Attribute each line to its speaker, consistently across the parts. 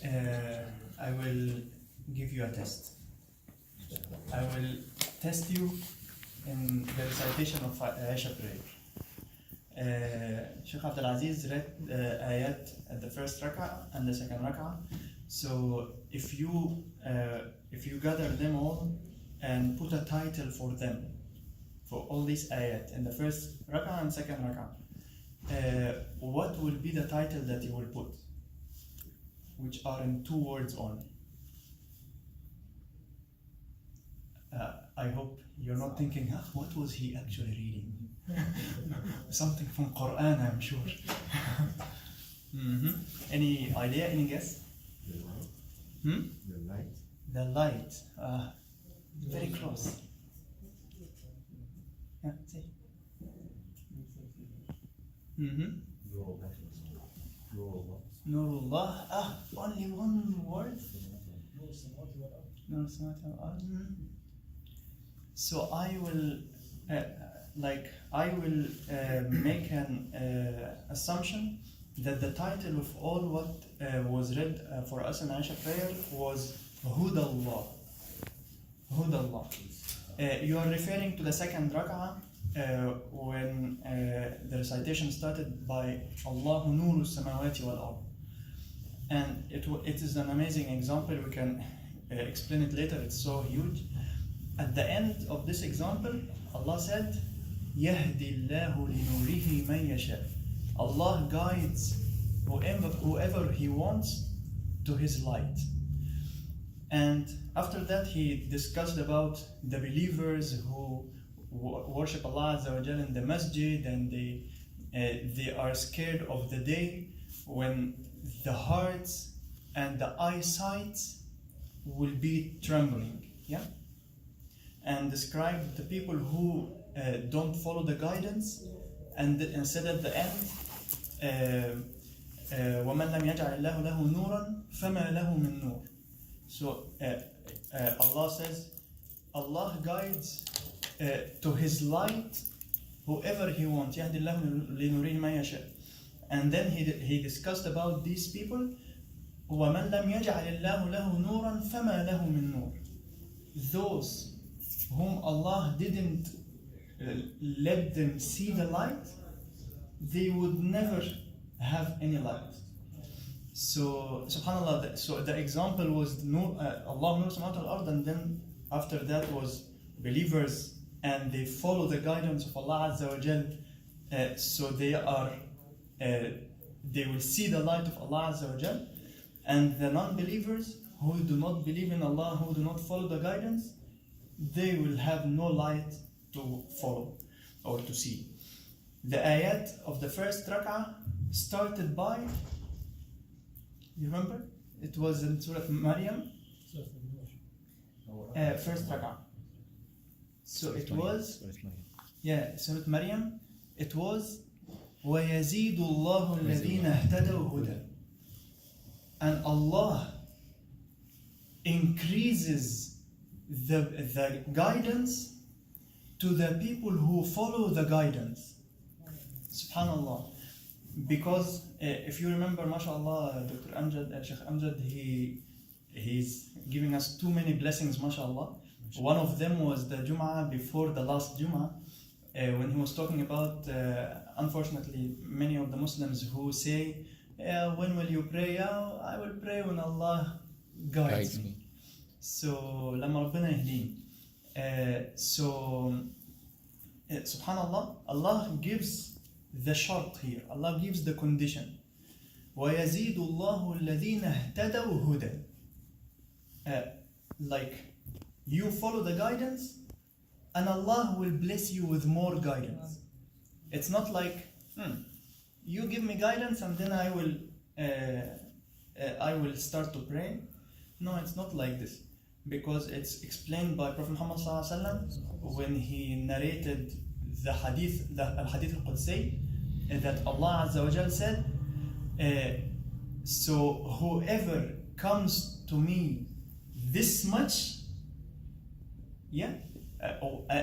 Speaker 1: I will give you a test. I will test you in the recitation of Aisha prayer. Sheikh Abdul Aziz read ayat at the first rak'ah and the second rak'ah. So if you gather them all and put a title for them, for all these ayat in the first rak'ah and second rak'ah, what will be the title that you will put, which are in 2 words only? I hope you're not thinking, what was he actually reading? Something from Quran, I'm sure. Any idea, any guess?
Speaker 2: The light.
Speaker 1: The light. Very close. Yeah, see. Nurullah. Only one word. Nur Samawati wal Ard. So I will, make an assumption that the title of all what was read for us in Aisha prayer was Hudallah. Hudallah. You are referring to the second rak'ah when the recitation started by Allahu Nuru Samawati wal Ard. And it is an amazing example. We can explain it later. It's so huge. At the end of this example, Allah said, يَهْدِ اللَّهُ لِنُورِهِ مَنْ يَشَاءُ. Allah guides whoever He wants to His light. And after that, He discussed about the believers who worship Allah Azza wa Jal in the masjid, and they are scared of the day when the hearts and the eyesight will be trembling. Yeah? And describe the people who don't follow the guidance, and said at the end, وَمَنْ لَمْ يَجْعَلِ اللَّهُ لَهُ نُورًا فَمَا لَهُ مِن نُور. So Allah says, Allah guides to His light whoever He wants. يَهْدِ اللَّهُ لِنُورِهِ مَن يَشَاءُ. And then he discussed about these people, وَمَنْ لَمْ يَجْعَلِ اللَّهُ لَهُ نُورًا فَمَا لَهُ مِن نُور. Those whom Allah didn't let them see the light, they would never have any light. So, subhanAllah, so the example was Allah Nur Samawati wal Ard, and then after that was believers, and they follow the guidance of Allah Azza wa Jal, so they will see the light of Allah Azza wa Jal. And the non-believers who do not believe in Allah, who do not follow the guidance, they will have no light to follow or to see. The ayat of the first rak'ah started by, you remember? It was in Surah Maryam, first rak'ah. So it was, Surah Maryam, it was وَيَزِيدُ اللَّهُ الَّذِينَ اهْتَدَوْا هُدًى. And Allah increases the guidance to the people who follow the guidance. Subhanallah. Because if you remember, mashallah, Dr. Amjad, Sheikh Amjad, he's giving us too many blessings, mashallah. One of them was the Jum'ah before the last Jum'ah, when he was talking about, unfortunately, many of the Muslims who say, when will you pray? I will pray when Allah guides me. So, لما ربنا يهديني. Subhanallah, Allah gives the shart here. Allah gives the condition. وَيَزِيدُ اللَّهُ الَّذِينَ اهْتَدَوْا هُدًى. Like, you follow the guidance, and Allah will bless you with more guidance. It's not like, you give me guidance and then I will start to pray. No, it's not like this. Because it's explained by Prophet Muhammad when he narrated the hadith al-Qudsi, that Allah Azza wa Jal said, so whoever comes to me this much,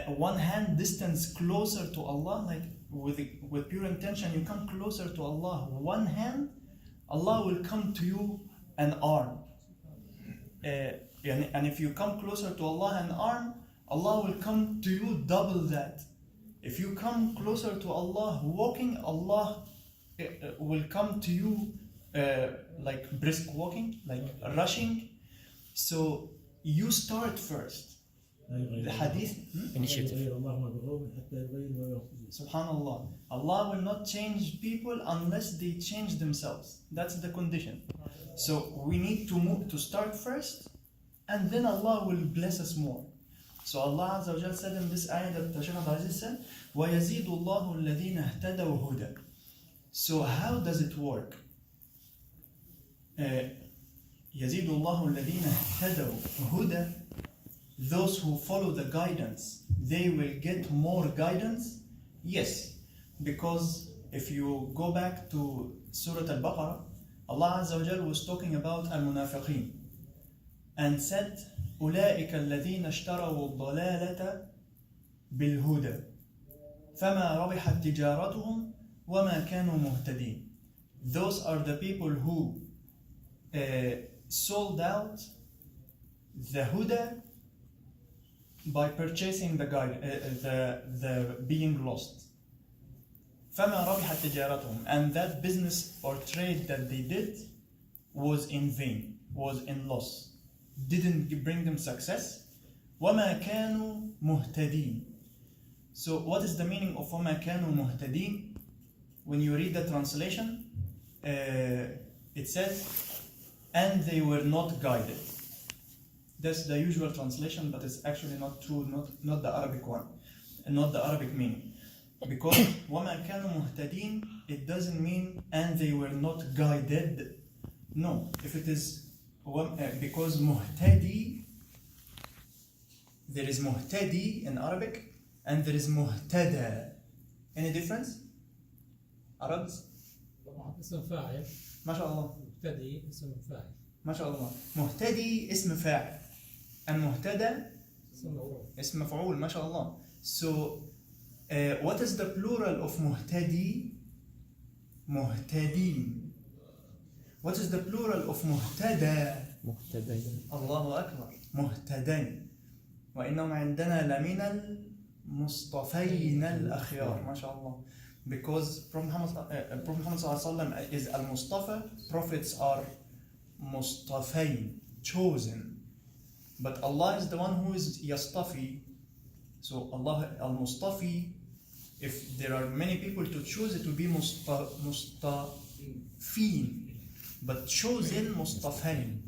Speaker 1: one hand distance closer to Allah, like with pure intention, you come closer to Allah, one hand, Allah will come to you an arm. And if you come closer to Allah an arm, Allah will come to you double that. If you come closer to Allah walking, Allah will come to you like brisk walking, like rushing. So you start first. The hadith.
Speaker 3: Initiative.
Speaker 1: Subhanallah. Allah will not change people unless they change themselves. That's the condition. So we need to move to start first, and then Allah will bless us more. So Allah Azza wa Jal said in this ayah that Shaykh Abdul Aziz said, وَيَزِيدُ اللَّهُ الَّذِينَ اهْتَدَوْا هُدًى. So how does it work? يَزِيدُ اللَّهُ الَّذِينَ اهْتَدَوْا هُدًى. Those who follow the guidance, they will get more guidance? Yes, because if you go back to Surah Al-Baqarah, Allah Azza wa Jal was talking about al-munafiqeen and said, أولئك الذين اشتروا الضلالة بالهدى فما ربحت تجارتهم وما كانوا مهتدين. Those are the people who sold out the huda by purchasing the guide, the being lost. فما ربحت تجارتهم, and that business or trade that they did was in vain, was in loss, didn't bring them success. وما كانوا مهتدين. So what is the meaning of وما كانوا مهتدين? When you read the translation, it says, and they were not guided. That's the usual translation, but it's actually not true, not the Arabic one, and not the Arabic meaning. Because وَمَا كَانُوا مُهْتَدِينَ, it doesn't mean and they were not guided. No, if it is, because muhtadi, there is muhtadi in Arabic, and there is muhtada. Any difference? Arabs?
Speaker 4: اسم فاعل
Speaker 1: ما شاء الله.
Speaker 4: مبتدئ اسم فاعل
Speaker 1: ما شاء الله. muhtadi اسم فاعل. and muhtada
Speaker 4: اسم مفعول.
Speaker 1: اسم مفعول. ما شاء الله. So what is the plural of muhtadi? Muhtadin. What is the plural of muhtada?
Speaker 3: مهتدين.
Speaker 1: الله أكبر. مهتدين. وإنهم عندنا لمن المصطفين الأخيار. ما شاء الله. Because Prophet Muhammad ﷺ is al-Mustafa, prophets are mustafain, chosen. But Allah is the one who is yastafi. So Allah al-Mustafi, if there are many people to choose, it will be mustafin. But chosen, mustafain.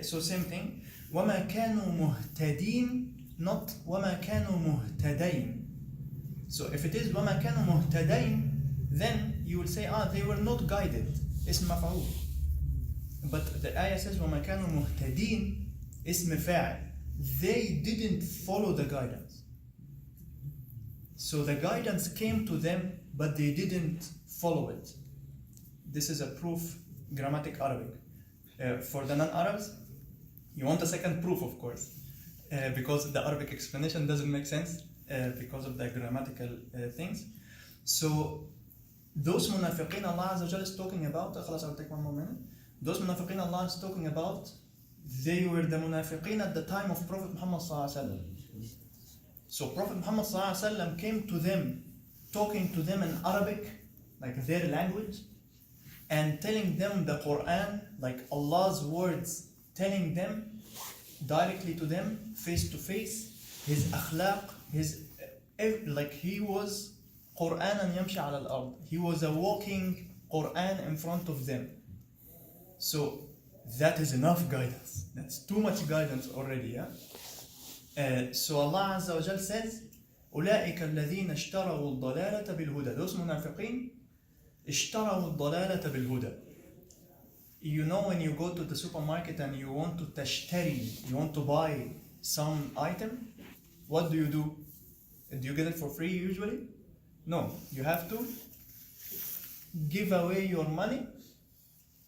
Speaker 1: So same thing. وَمَا كَانُوا مُهْتَدِينَ, not وَمَا كَانُوا مُهْتَدَيْنَ. So if it is وَمَا كَانُوا مُهْتَدَيْنَ, then you will say, they were not guided. اسم مفعول. But the ayah says وَمَا كَانُوا مُهْتَدِينَ, اسم فاعل. They didn't follow the guidance. So the guidance came to them, but they didn't follow it. This is a proof, grammatic Arabic. For the non-Arabs, you want a second proof, of course, because the Arabic explanation doesn't make sense because of the grammatical things. So those munafiqeen Allah Azza wa Jalla is talking about, I'll take one more minute. Those munafiqeen Allah is talking about, they were the munafiqeen at the time of Prophet Muhammad Sallallahu Alaihi Wasallam. So Prophet Muhammad Sallallahu Alaihi Wasallam came to them, talking to them in Arabic, like their language, and telling them the Quran, like Allah's words, telling them directly to them, face to face, his akhlaq, like he was Qur'anan yamshi ala al-ard. He was a walking Quran in front of them. So that is enough guidance. That's too much guidance already. Yeah? So Allah Azza wa Jal says, أولئك الذين اشتروا الضلالة بالهدى. Those munafiqeen اشتروا الضلالة بالهدى. You know, when you go to the supermarket and you want to tashtari, you want to buy some item, what do? Do you get it for free usually? No, you have to give away your money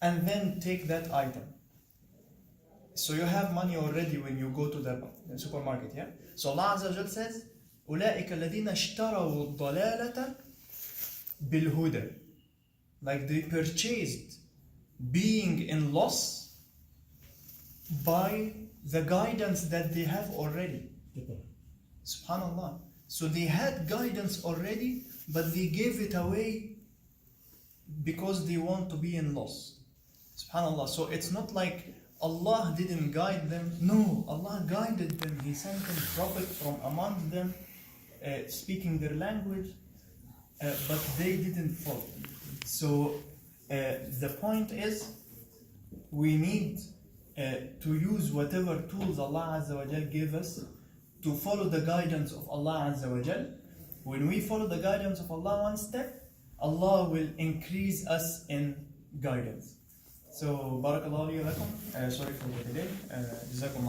Speaker 1: and then take that item. So you have money already when you go to the supermarket, yeah? So Allah Azza wa Jal says, أولئك الذين اشتروا الضلالة بالهدى. Like they purchased being in loss by the guidance that they have already. Subhanallah. So they had guidance already, but they gave it away because they want to be in loss. Subhanallah. So it's not like Allah didn't guide them. No, Allah guided them. He sent a prophet from among them, speaking their language, but they didn't follow. So the point is, we need to use whatever tools Allah Azza wa Jal gave us to follow the guidance of Allah Azza wa Jal. When we follow the guidance of Allah one step, Allah will increase us in guidance. So, barakallahu li wa lakum. Sorry for the delay. Jazakumullah.